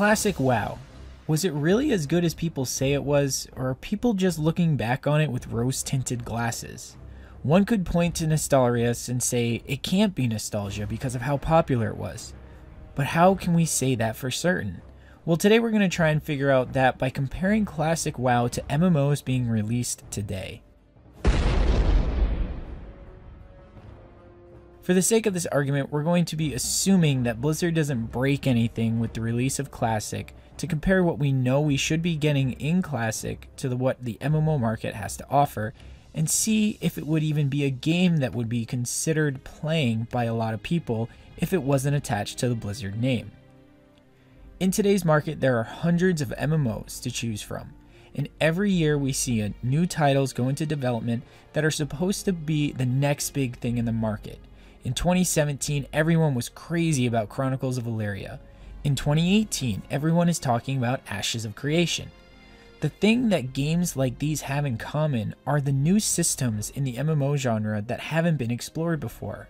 Classic WoW. Was it really as good as people say it was, or are people just looking back on it with rose-tinted glasses? One could point to nostalgia and say it can't be nostalgia because of how popular it was. But how can we say that for certain? Well, today we're going to try and figure out that by comparing Classic WoW to MMOs being released today. For the sake of this argument, we're going to be assuming that Blizzard doesn't break anything with the release of Classic to compare what we know we should be getting in Classic to what the MMO market has to offer, and see if it would even be a game that would be considered playing by a lot of people if it wasn't attached to the Blizzard name. In today's market, there are hundreds of MMOs to choose from, and every year we see new titles go into development that are supposed to be the next big thing in the market. In 2017, everyone was crazy about Chronicles of Valeria. In 2018, everyone is talking about Ashes of Creation. The thing that games like these have in common are the new systems in the MMO genre that haven't been explored before.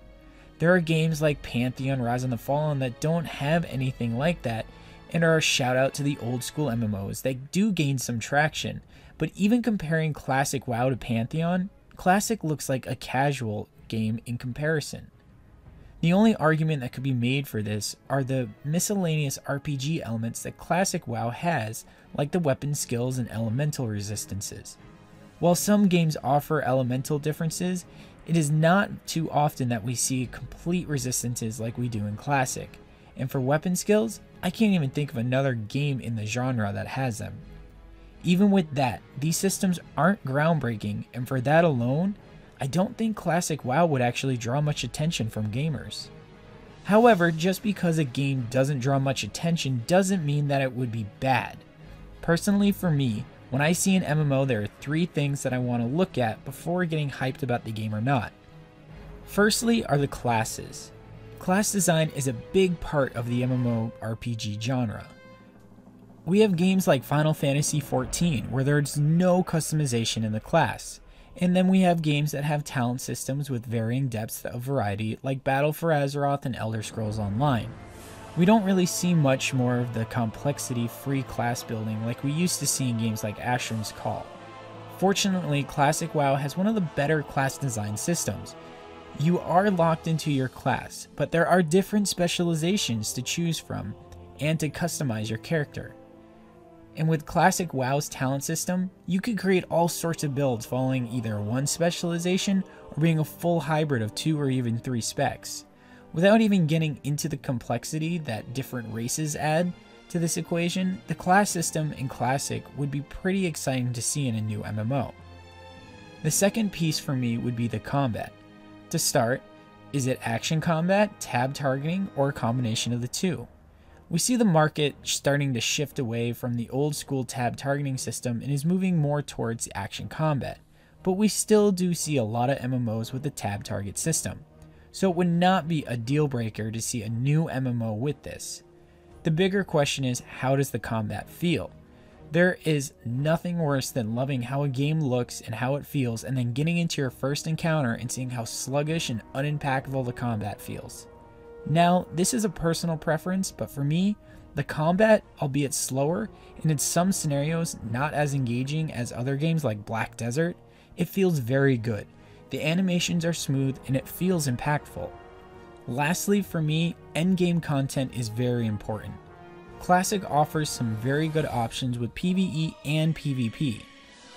There are games like Pantheon, Rise of the Fallen that don't have anything like that, and are a shout out to the old school MMOs that do gain some traction. But even comparing Classic WoW to Pantheon, Classic looks like a casual game in comparison. The only argument that could be made for this are the miscellaneous RPG elements that Classic WoW has, like the weapon skills and elemental resistances. While some games offer elemental differences, it is not too often that we see complete resistances like we do in Classic. And for weapon skills, I can't even think of another game in the genre that has them. Even with that, these systems aren't groundbreaking, and for that alone, I don't think Classic WoW would actually draw much attention from gamers. However, just because a game doesn't draw much attention doesn't mean that it would be bad. Personally for me, when I see an MMO, there are three things that I want to look at before getting hyped about the game or not. Firstly are the classes. Class design is a big part of the MMORPG genre. We have games like Final Fantasy XIV where there's no customization in the class. And then we have games that have talent systems with varying depths of variety, like Battle for Azeroth and Elder Scrolls Online. We don't really see much more of the complexity-free class building like we used to see in games like Asheron's Call. Fortunately, Classic WoW has one of the better class design systems. You are locked into your class, but there are different specializations to choose from and to customize your character. And with Classic WoW's talent system, you could create all sorts of builds following either one specialization or being a full hybrid of 2 or even 3 specs. Without even getting into the complexity that different races add to this equation, the class system in Classic would be pretty exciting to see in a new MMO. The second piece for me would be the combat. To start, is it action combat, tab targeting, or a combination of the two? We see the market starting to shift away from the old school tab targeting system and is moving more towards action combat, but we still do see a lot of MMOs with the tab target system, so it would not be a deal breaker to see a new MMO with this. The bigger question is, how does the combat feel? There is nothing worse than loving how a game looks and how it feels and then getting into your first encounter and seeing how sluggish and unimpactful the combat feels. Now, this is a personal preference, but for me, the combat, albeit slower, and in some scenarios not as engaging as other games like Black Desert, it feels very good. The animations are smooth and it feels impactful. Lastly, for me, endgame content is very important. Classic offers some very good options with PvE and PvP.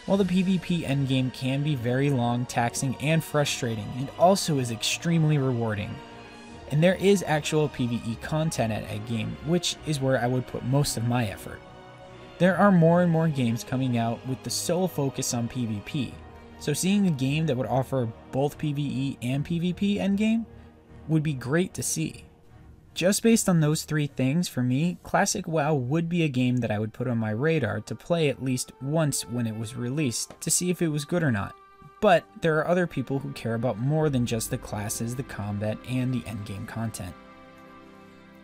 While the PvP endgame can be very long, taxing, and frustrating, it also is extremely rewarding. And there is actual PvE content at endgame, which is where I would put most of my effort. There are more and more games coming out with the sole focus on PvP, so seeing a game that would offer both PvE and PvP endgame would be great to see. Just based on those three things, for me, Classic WoW would be a game that I would put on my radar to play at least once when it was released to see if it was good or not. But there are other people who care about more than just the classes, the combat, and the endgame content.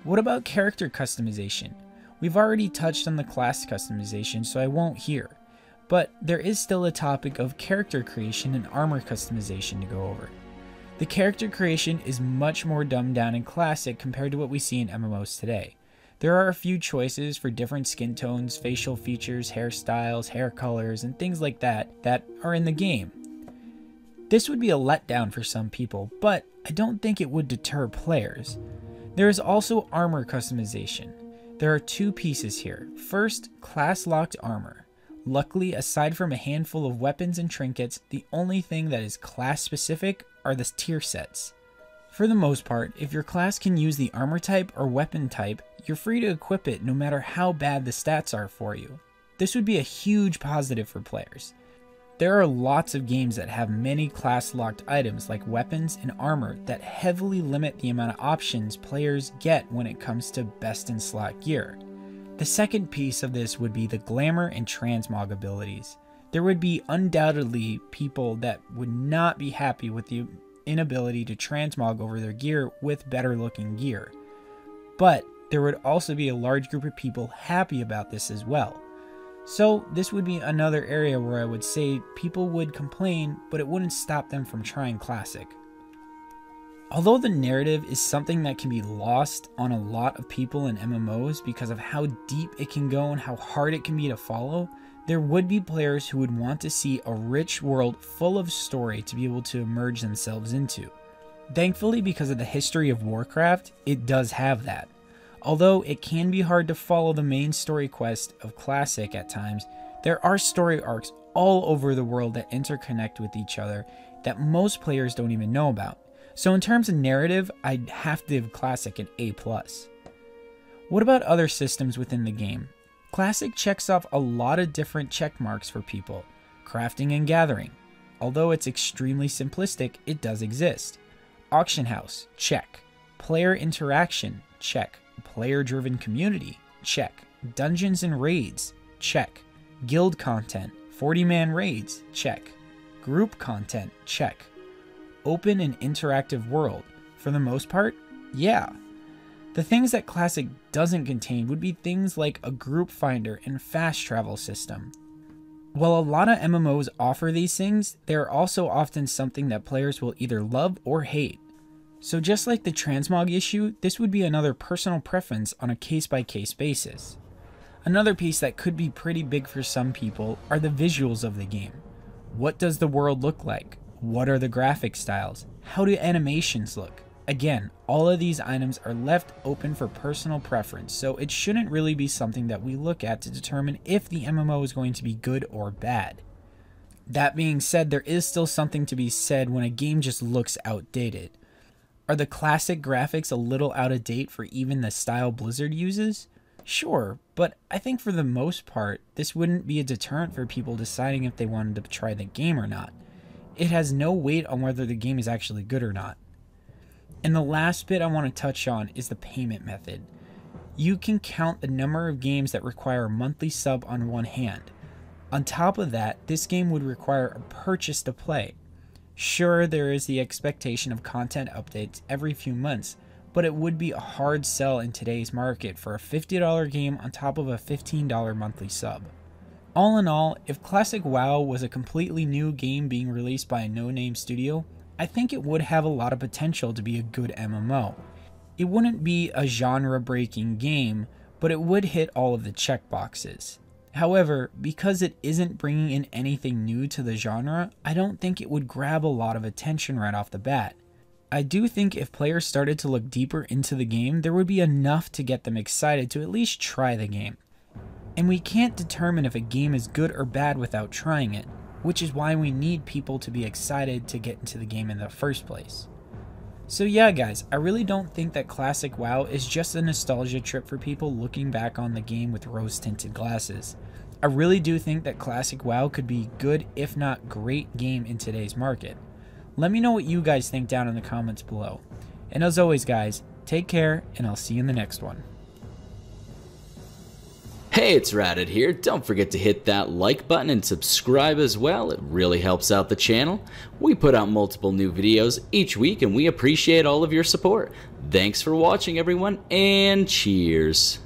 What about character customization? We've already touched on the class customization, so I won't here. But there is still a topic of character creation and armor customization to go over. The character creation is much more dumbed down in Classic compared to what we see in MMOs today. There are a few choices for different skin tones, facial features, hairstyles, hair colors, and things like that are in the game. This would be a letdown for some people, but I don't think it would deter players. There is also armor customization. There are two pieces here. First, class-locked armor. Luckily, aside from a handful of weapons and trinkets, the only thing that is class-specific are the tier sets. For the most part, if your class can use the armor type or weapon type, you're free to equip it no matter how bad the stats are for you. This would be a huge positive for players. There are lots of games that have many class-locked items like weapons and armor that heavily limit the amount of options players get when it comes to best in slot gear. The second piece of this would be the glamour and transmog abilities. There would be undoubtedly people that would not be happy with the inability to transmog over their gear with better looking gear. But there would also be a large group of people happy about this as well. So this would be another area where I would say people would complain, but it wouldn't stop them from trying Classic. Although the narrative is something that can be lost on a lot of people in MMOs because of how deep it can go and how hard it can be to follow, there would be players who would want to see a rich world full of story to be able to immerse themselves into. Thankfully, because of the history of Warcraft, it does have that. Although it can be hard to follow the main story quest of Classic at times, there are story arcs all over the world that interconnect with each other that most players don't even know about. So in terms of narrative, I'd have to give Classic an A+. What about other systems within the game? Classic checks off a lot of different check marks for people. Crafting and gathering. Although it's extremely simplistic, it does exist. Auction house, check. Player interaction, check. Player-driven community, check. Dungeons and raids, check. Guild content, 40-man raids, check. Group content, check. Open and interactive world, for the most part, yeah. The things that Classic doesn't contain would be things like a group finder and fast travel system. While a lot of MMOs offer these things, they are also often something that players will either love or hate. So just like the transmog issue, this would be another personal preference on a case-by-case basis. Another piece that could be pretty big for some people are the visuals of the game. What does the world look like? What are the graphic styles? How do animations look? Again, all of these items are left open for personal preference, so it shouldn't really be something that we look at to determine if the MMO is going to be good or bad. That being said, there is still something to be said when a game just looks outdated. Are the classic graphics a little out of date for even the style Blizzard uses? Sure, but I think for the most part, this wouldn't be a deterrent for people deciding if they wanted to try the game or not. It has no weight on whether the game is actually good or not. And the last bit I want to touch on is the payment method. You can count the number of games that require a monthly sub on one hand. On top of that, this game would require a purchase to play. Sure, there is the expectation of content updates every few months, but it would be a hard sell in today's market for a $50 game on top of a $15 monthly sub. All in all, if Classic WoW was a completely new game being released by a no-name studio, I think it would have a lot of potential to be a good MMO. It wouldn't be a genre-breaking game, but it would hit all of the checkboxes. However, because it isn't bringing in anything new to the genre, I don't think it would grab a lot of attention right off the bat. I do think if players started to look deeper into the game, there would be enough to get them excited to at least try the game. And we can't determine if a game is good or bad without trying it, which is why we need people to be excited to get into the game in the first place. So yeah guys, I really don't think that Classic WoW is just a nostalgia trip for people looking back on the game with rose-tinted glasses. I really do think that Classic WoW could be good if not great game in today's market. Let me know what you guys think down in the comments below. And as always guys, take care and I'll see you in the next one. Hey, it's Ratted here. Don't forget to hit that like button and subscribe as well. It really helps out the channel. We put out multiple new videos each week and we appreciate all of your support. Thanks for watching everyone and cheers.